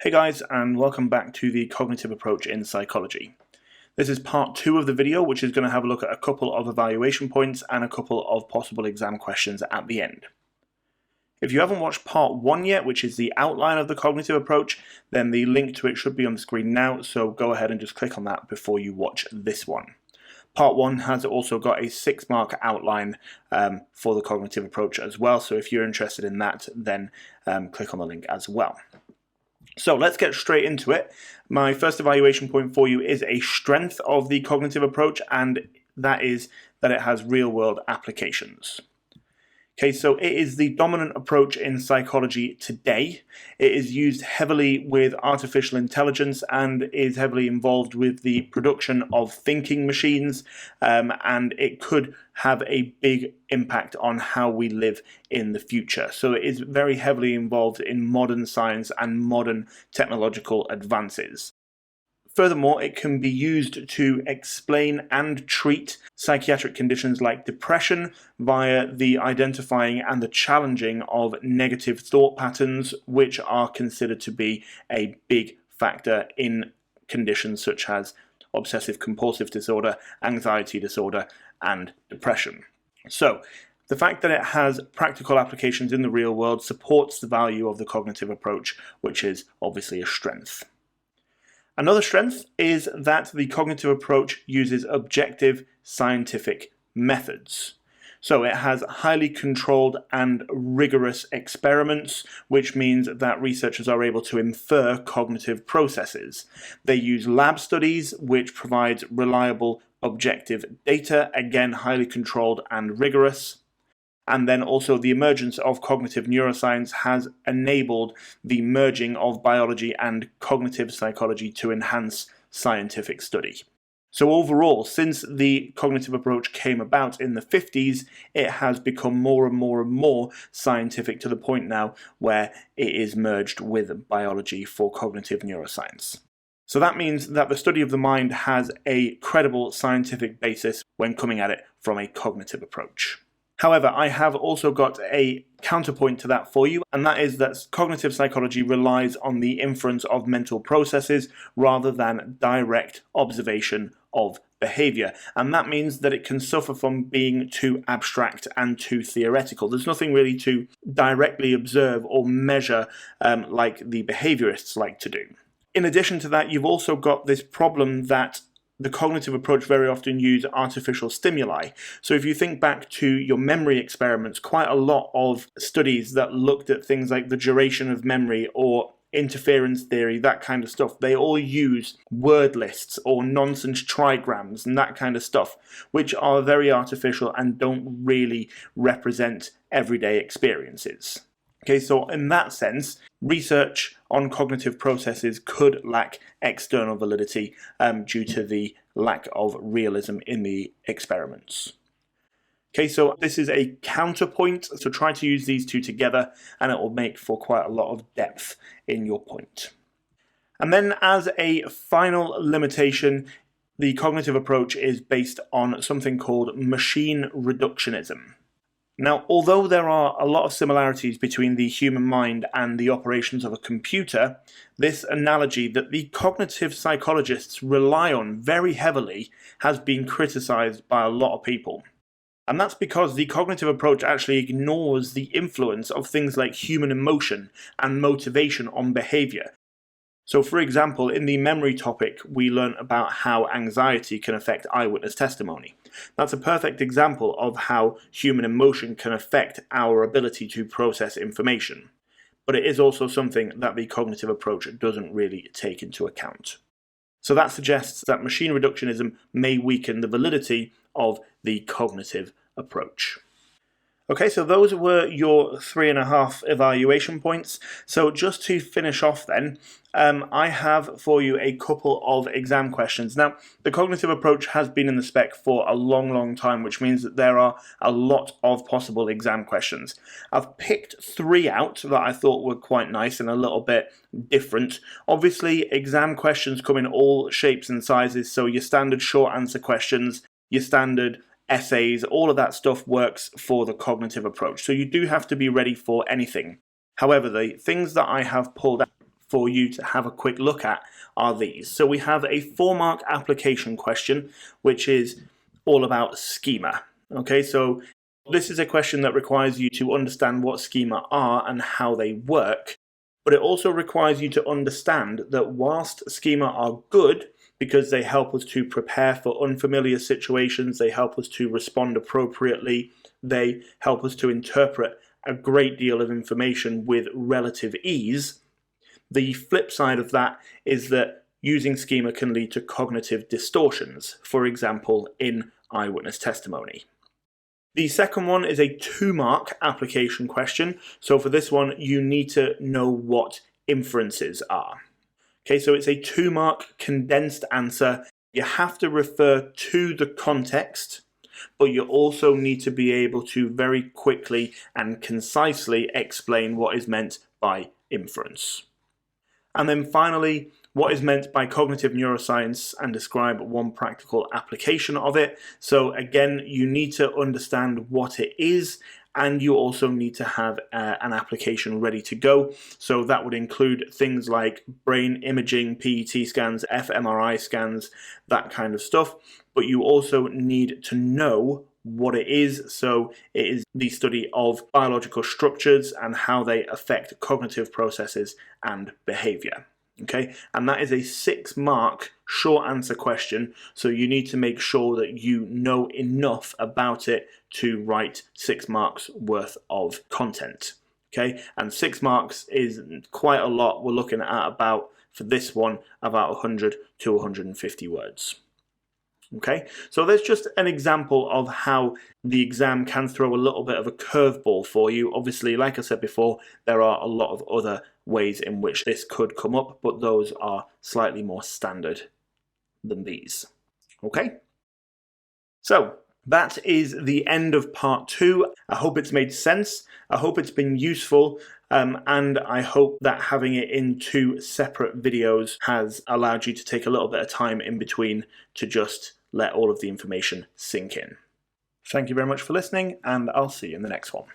Hey guys, and welcome back to the cognitive approach in psychology. This is part 2 of the video, which is going to have a look at a couple of evaluation points and a couple of possible exam questions at the end. If you haven't watched part 1 yet, which is the outline of the cognitive approach, then the link to it should be on the screen now, so go ahead and just click on that before you watch this one. Part 1 has also got a 6-mark outline for the cognitive approach as well, so if you're interested in that, then click on the link as well. So let's get straight into it. My first evaluation point for you is a strength of the cognitive approach, and that is that it has real-world applications. Okay, so it is the dominant approach in psychology today. It is used heavily with artificial intelligence and is heavily involved with the production of thinking machines, and it could have a big impact on how we live in the future. So it is very heavily involved in modern science and modern technological advances. Furthermore, it can be used to explain and treat psychiatric conditions like depression via the identifying and the challenging of negative thought patterns, which are considered to be a big factor in conditions such as obsessive compulsive disorder, anxiety disorder, and depression. So, the fact that it has practical applications in the real world supports the value of the cognitive approach, which is obviously a strength. Another strength is that the cognitive approach uses objective scientific methods. So it has highly controlled and rigorous experiments, which means that researchers are able to infer cognitive processes. They use lab studies, which provides reliable objective data, again highly controlled and rigorous. And then also the emergence of cognitive neuroscience has enabled the merging of biology and cognitive psychology to enhance scientific study. So overall, since the cognitive approach came about in the 50s, it has become more and more and more scientific to the point now where it is merged with biology for cognitive neuroscience. So that means that the study of the mind has a credible scientific basis when coming at it from a cognitive approach. However, I have also got a counterpoint to that for you, and that is that cognitive psychology relies on the inference of mental processes rather than direct observation of behavior. And that means that it can suffer from being too abstract and too theoretical. There's nothing really to directly observe or measure like the behaviorists like to do. In addition to that, you've also got this problem that the cognitive approach very often use artificial stimuli. So if you think back to your memory experiments, quite a lot of studies that looked at things like the duration of memory or interference theory, that kind of stuff, they all use word lists or nonsense trigrams and that kind of stuff, which are very artificial and don't really represent everyday experiences. Okay, so in that sense, research on cognitive processes could lack external validity due to the lack of realism in the experiments. Okay, so this is a counterpoint, so try to use these two together and it will make for quite a lot of depth in your point. And then as a final limitation, the cognitive approach is based on something called machine reductionism. Now, although there are a lot of similarities between the human mind and the operations of a computer, this analogy that the cognitive psychologists rely on very heavily has been criticized by a lot of people. And that's because the cognitive approach actually ignores the influence of things like human emotion and motivation on behavior. So for example, in the memory topic, we learned about how anxiety can affect eyewitness testimony. That's a perfect example of how human emotion can affect our ability to process information. But it is also something that the cognitive approach doesn't really take into account. So that suggests that machine reductionism may weaken the validity of the cognitive approach. Okay, so those were your 3.5 evaluation points. So just to finish off then, I have for you a couple of exam questions. Now, the cognitive approach has been in the spec for a long time, which means that there are a lot of possible exam questions. I've picked 3 out that I thought were quite nice and a little bit different. Obviously, exam questions come in all shapes and sizes, so your standard short answer questions, your standard essays, all of that stuff works for the cognitive approach. So you do have to be ready for anything. However, the things that I have pulled out for you to have a quick look at are these. So we have a 4-mark application question, which is all about schema. Okay, so this is a question that requires you to understand what schema are and how they work, but it also requires you to understand that whilst schema are good because they help us to prepare for unfamiliar situations, they help us to respond appropriately, they help us to interpret a great deal of information with relative ease. The flip side of that is that using schema can lead to cognitive distortions, for example, in eyewitness testimony. The second one is a 2-mark application question. So for this one, you need to know what inferences are. Okay, so it's a 2-mark condensed answer. You have to refer to the context, but you also need to be able to very quickly and concisely explain what is meant by inference. And then finally, what is meant by cognitive neuroscience, and describe one practical application of it. So again, you need to understand what it is, and you also need to have an application ready to go. So that would include things like brain imaging, PET scans, fMRI scans, that kind of stuff. But you also need to know what it is. So it is the study of biological structures and how they affect cognitive processes and behavior. Okay, and that is a 6-mark short answer question, so you need to make sure that you know enough about it to write 6 marks worth of content. Okay, and 6 marks is quite a lot. We're looking at about, for this one, about 100 to 150 words. Okay, so there's just an example of how the exam can throw a little bit of a curveball for you. Obviously, like I said before, there are a lot of other ways in which this could come up, but those are slightly more standard than these. Okay, so that is the end of part 2. I hope it's made sense. I hope it's been useful. And I hope that having it in 2 separate videos has allowed you to take a little bit of time in between to just let all of the information sink in. Thank you very much for listening, and I'll see you in the next one.